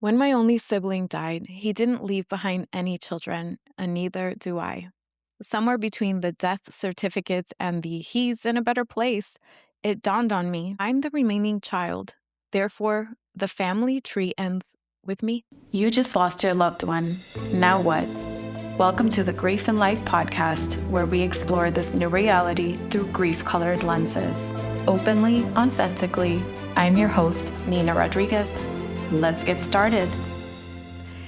When my only sibling died, he didn't leave behind any children, and neither do I. Somewhere between the death certificates and the he's in a better place, it dawned on me I'm the remaining child. Therefore, the family tree ends with me. You just lost your loved one. Now what? Welcome to the Grief and Life podcast, where we explore this new reality through grief-colored lenses. Openly, authentically, I'm your host, Nina Rodriguez. Let's get started.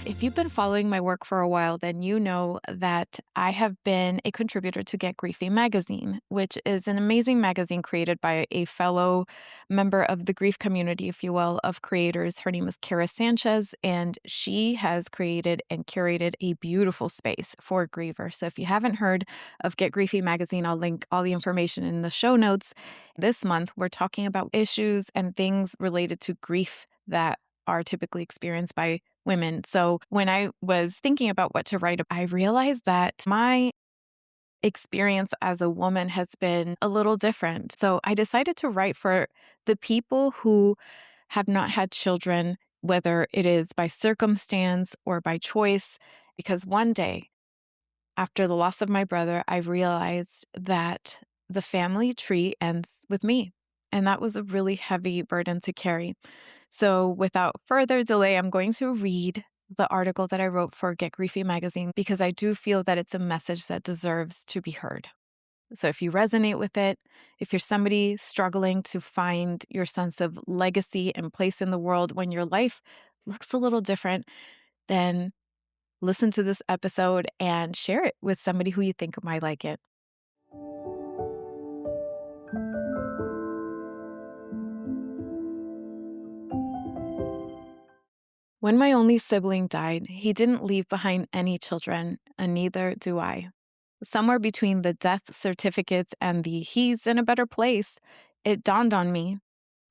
If you've been following my work for a while, then you know that I have been a contributor to Get Griefy Magazine, which is an amazing magazine created by a fellow member of the grief community, if you will, of creators. Her name is Kara Sanchez, and she has created and curated a beautiful space for grievers. So if you haven't heard of Get Griefy Magazine, I'll link all the information in the show notes. This month, we're talking about issues and things related to grief that are typically experienced by women. So when I was thinking about what to write, I realized that my experience as a woman has been a little different. So I decided to write for the people who have not had children, whether it is by circumstance or by choice, because one day after the loss of my brother, I realized that the family tree ends with me. And that was a really heavy burden to carry. So without further delay, I'm going to read the article that I wrote for Get Griefy Magazine because I do feel that it's a message that deserves to be heard. So if you resonate with it, if you're somebody struggling to find your sense of legacy and place in the world when your life looks a little different, then listen to this episode and share it with somebody who you think might like it. When my only sibling died, he didn't leave behind any children, and neither do I. Somewhere between the death certificates and the he's in a better place, it dawned on me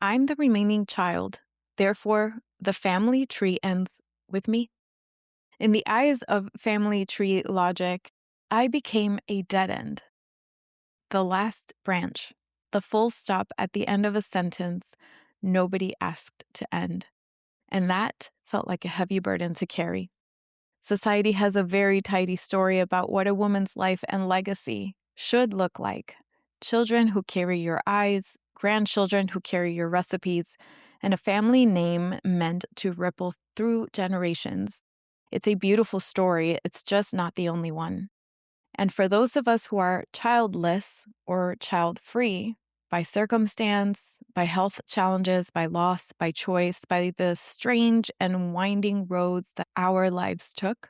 I'm the remaining child. Therefore, the family tree ends with me. In the eyes of family tree logic, I became a dead end. The last branch, the full stop at the end of a sentence nobody asked to end. And that felt like a heavy burden to carry. Society has a very tidy story about what a woman's life and legacy should look like. Children who carry your eyes, grandchildren who carry your recipes, and a family name meant to ripple through generations. It's a beautiful story, it's just not the only one. And for those of us who are childless or child-free, by circumstance, by health challenges, by loss, by choice, by the strange and winding roads that our lives took,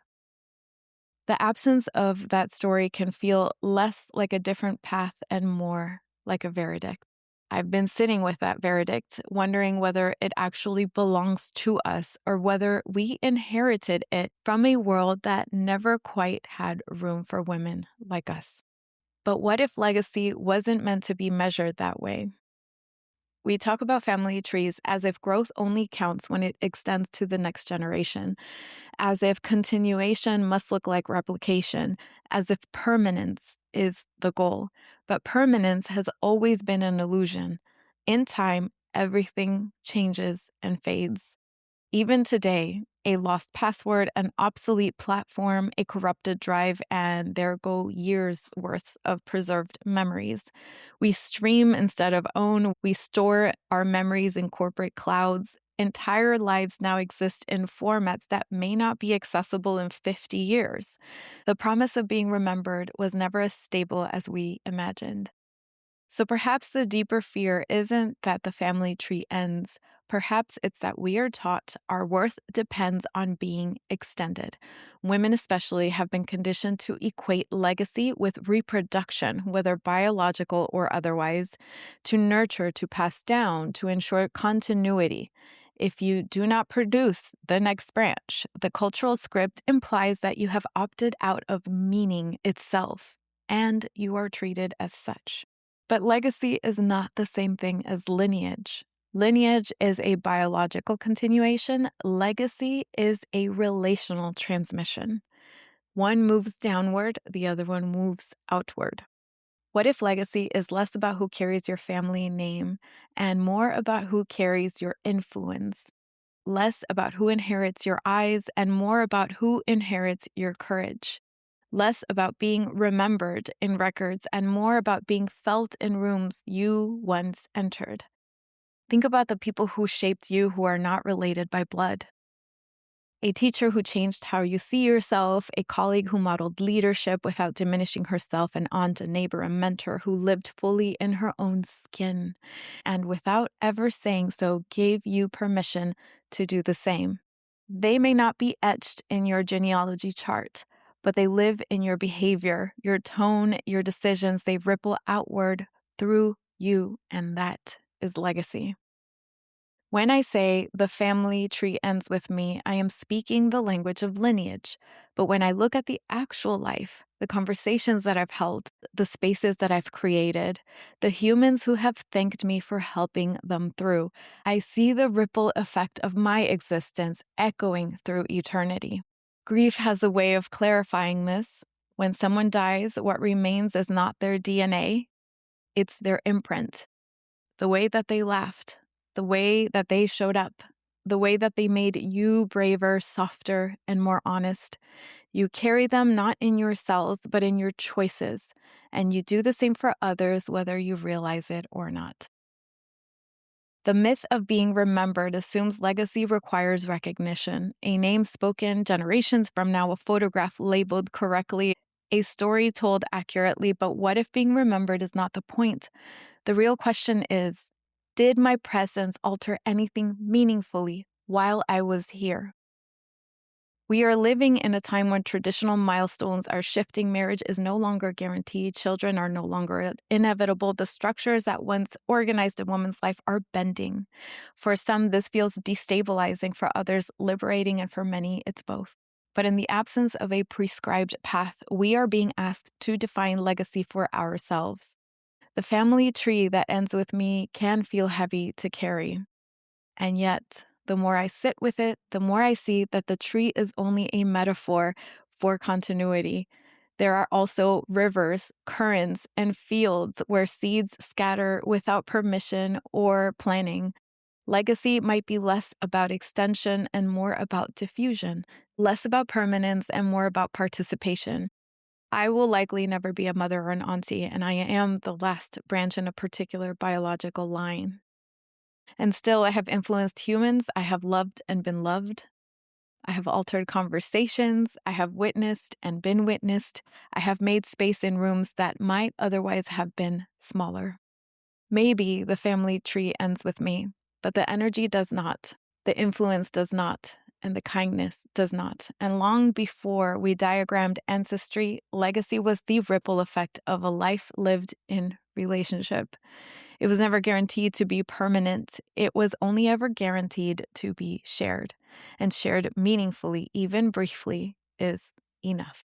the absence of that story can feel less like a different path and more like a verdict. I've been sitting with that verdict, wondering whether it actually belongs to us or whether we inherited it from a world that never quite had room for women like us. But what if legacy wasn't meant to be measured that way? We talk about family trees as if growth only counts when it extends to the next generation, as if continuation must look like replication, as if permanence is the goal. But permanence has always been an illusion. In time, everything changes and fades. Even today, a lost password, an obsolete platform, a corrupted drive, and there go years' worth of preserved memories. We stream instead of own. We store our memories in corporate clouds. Entire lives now exist in formats that may not be accessible in 50 years. The promise of being remembered was never as stable as we imagined. So perhaps the deeper fear isn't that the family tree ends. Perhaps it's that we are taught our worth depends on being extended. Women especially have been conditioned to equate legacy with reproduction, whether biological or otherwise, to nurture, to pass down, to ensure continuity. If you do not produce the next branch, the cultural script implies that you have opted out of meaning itself, and you are treated as such. But legacy is not the same thing as lineage. Lineage is a biological continuation. Legacy is a relational transmission. One moves downward, the other one moves outward. What if legacy is less about who carries your family name and more about who carries your influence? less about who inherits your eyes and more about who inherits your courage. Less about being remembered in records and more about being felt in rooms you once entered. Think about the people who shaped you who are not related by blood. A teacher who changed how you see yourself, a colleague who modeled leadership without diminishing herself, an aunt, a neighbor, a mentor who lived fully in her own skin, and without ever saying so, gave you permission to do the same. They may not be etched in your genealogy chart, but they live in your behavior, your tone, your decisions. They ripple outward through you, and that is legacy. When I say the family tree ends with me, I am speaking the language of lineage. But when I look at the actual life, the conversations that I've held, the spaces that I've created, the humans who have thanked me for helping them through, I see the ripple effect of my existence echoing through eternity. Grief has a way of clarifying this. When someone dies, what remains is not their DNA, it's their imprint. The way that they laughed, the way that they showed up, the way that they made you braver, softer, and more honest. You carry them not in your cells, but in your choices, and you do the same for others, whether you realize it or not. The myth of being remembered assumes legacy requires recognition, a name spoken generations from now, a photograph labeled correctly, a story told accurately. But what if being remembered is not the point? The real question is, did my presence alter anything meaningfully while I was here? We are living in a time when traditional milestones are shifting. Marriage is no longer guaranteed. Children are no longer inevitable. The structures that once organized a woman's life are bending. For some, this feels destabilizing. For others, liberating. And for many, it's both. But in the absence of a prescribed path, we are being asked to define legacy for ourselves. The family tree that ends with me can feel heavy to carry. And yet, the more I sit with it, the more I see that the tree is only a metaphor for continuity. There are also rivers, currents, and fields where seeds scatter without permission or planning. Legacy might be less about extension and more about diffusion, less about permanence and more about participation. I will likely never be a mother or an auntie, and I am the last branch in a particular biological line. And still, I have influenced humans. I have loved and been loved. I have altered conversations. I have witnessed and been witnessed. I have made space in rooms that might otherwise have been smaller. Maybe the family tree ends with me, but the energy does not. The influence does not. And the kindness does not. And long before we diagrammed ancestry, legacy was the ripple effect of a life lived in relationship. It was never guaranteed to be permanent. It was only ever guaranteed to be shared. And shared meaningfully, even briefly, is enough.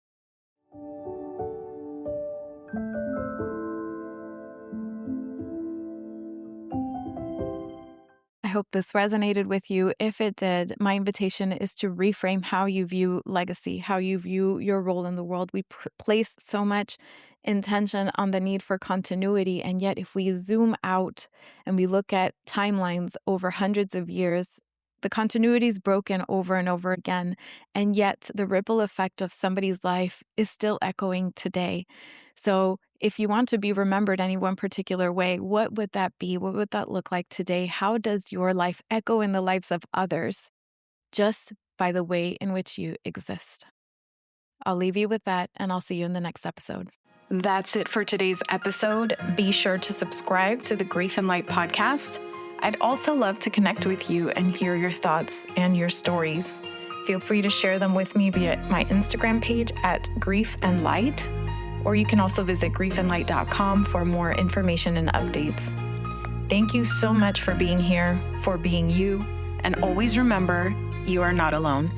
I hope this resonated with you. If it did, my invitation is to reframe how you view legacy, how you view your role in the world. We place so much intention on the need for continuity, and yet if we zoom out and we look at timelines over hundreds of years, the continuity is broken over and over again, and yet the ripple effect of somebody's life is still echoing today. So if you want to be remembered any one particular way, what would that be? What would that look like today? How does your life echo in the lives of others just by the way in which you exist? I'll leave you with that, and I'll see you in the next episode. That's it for today's episode. Be sure to subscribe to the Grief and Light podcast. I'd also love to connect with you and hear your thoughts and your stories. Feel free to share them with me via my Instagram page at Grief and Light, or you can also visit griefandlight.com for more information and updates. Thank you so much for being here, for being you, and always remember, you are not alone.